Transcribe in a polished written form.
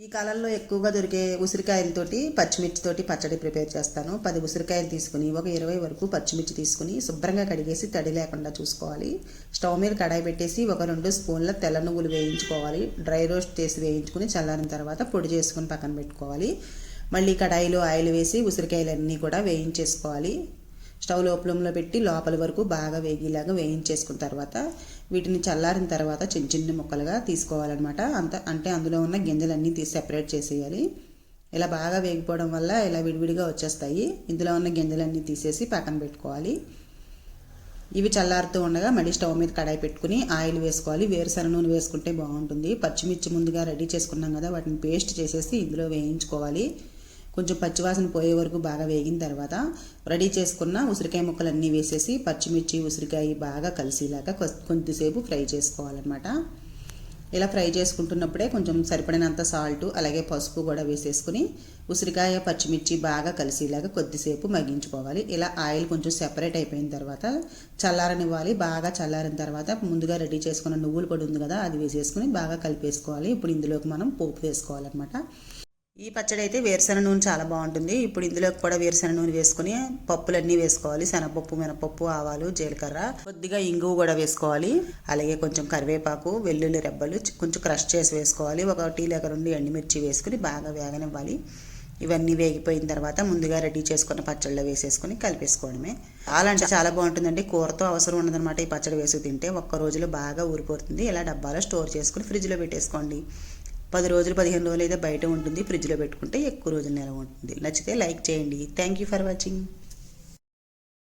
ఈ కాలంలో ఎక్కువగా దొరికే ఉసిరికాయలతోటి పచ్చిమిర్చితోటి పచ్చడి ప్రిపేర్ చేస్తాను. 10 ఉసిరికాయలు తీసుకుని ఒక 20 వరకు పచ్చిమిర్చి తీసుకుని శుభ్రంగా కడిగేసి తడి లేకుండా చూసుకోవాలి. స్టవ్ మీద కడాయి పెట్టేసి ఒక 2 స్పూన్ల తెల్ల నువ్వులు వేయించుకోవాలి. డ్రై రోస్ట్ చేసి వేయించుకుని చల్లారిన తర్వాత పొడి చేసుకుని పక్కన పెట్టుకోవాలి. మళ్ళీ కడాయిలో ఆయిల్ వేసి ఉసిరికాయలన్నీ కూడా వేయించేసుకోవాలి. స్టవ్ లోపలంలో పెట్టి లోపల వరకు బాగా వేగిలాగా వేయించేసుకున్న తర్వాత వీటిని చల్లారిన తర్వాత చిన్న చిన్న ముక్కలుగా తీసుకోవాలన్నమాట. అంటే అందులో ఉన్న గింజలన్నీ తీసి సెపరేట్ చేసేయాలి. ఇలా బాగా వేగిపోవడం వల్ల ఇలా విడివిడిగా వచ్చేస్తాయి. ఇందులో ఉన్న గింజలన్నీ తీసేసి పక్కన పెట్టుకోవాలి. ఇవి చల్లారుతూ ఉండగా మళ్ళీ స్టవ్ మీద కడాయి పెట్టుకుని ఆయిల్ వేసుకోవాలి. వేరుశనగ నూనె వేసుకుంటే బాగుంటుంది. పచ్చిమిర్చి ముందుగా రెడీ చేసుకున్నాం కదా, వాటిని పేస్ట్ చేసేసి ఇందులో వేయించుకోవాలి. కొంచెం పచ్చివాసన పోయే వరకు బాగా వేగిన తర్వాత రెడీ చేసుకున్న ఉసిరికాయ ముక్కలన్నీ వేసేసి పచ్చిమిర్చి ఉసిరికాయ బాగా కలిసేలాగా కొద్దిసేపు ఫ్రై చేసుకోవాలన్నమాట. ఇలా ఫ్రై చేసుకుంటున్నప్పుడే కొంచెం సరిపడినంత సాల్ట్ అలాగే పసుపు కూడా వేసేసుకుని ఉసిరికాయ పచ్చిమిర్చి బాగా కలిసేలాగా కొద్దిసేపు మగ్గించుకోవాలి. ఇలా ఆయిల్ కొంచెం సెపరేట్ అయిపోయిన తర్వాత చల్లారనివ్వాలి. బాగా చల్లారిన తర్వాత ముందుగా రెడీ చేసుకున్న నువ్వుల పొడి ఉంది కదా, అది వేసేసుకుని బాగా కలిపేసుకోవాలి. ఇప్పుడు ఇందులోకి మనం పోపు వేసుకోవాలన్నమాట. ఈ పచ్చడి అయితే వేరుశనగ నూనె చాలా బాగుంటుంది. ఇప్పుడు ఇందులోకి కూడా వేరుశనగ నూనె వేసుకుని పప్పులన్నీ వేసుకోవాలి. శనగపప్పు, మినపప్పు, ఆవాలు, జీలకర్ర, కొద్దిగా ఇంగువ కూడా వేసుకోవాలి. అలాగే కొంచెం కరివేపాకు, వెల్లుల్లి రెబ్బలు కొంచెం క్రష్ చేసి వేసుకోవాలి. 1 లేక 2 ఎండుమిర్చి వేసుకుని బాగా వేగనివ్వాలి. ఇవన్నీ వేగిపోయిన తర్వాత ముందుగా రెడీ చేసుకున్న పచ్చళ్ళు వేసేసుకుని కలిపేసుకోవడమే. చాలా బాగుంటుందండి. కూరతో అవసరం ఉండదన్నమాట. ఈ పచ్చడి వేసుకు తింటే ఒక్క రోజులో బాగా ఊరిపోతుంది. ఇలా డబ్బాలో స్టోర్ చేసుకుని ఫ్రిడ్జ్లో పెట్టేసుకోండి. 10 రోజులు 15 రోజులు అయితే బయట ఉంటుంది. ఫ్రిడ్జ్లో పెట్టుకుంటే ఎక్కువ రోజులు నిల్వ ఉంటుంది. నచ్చితే లైక్ చేయండి. Thank you for watching.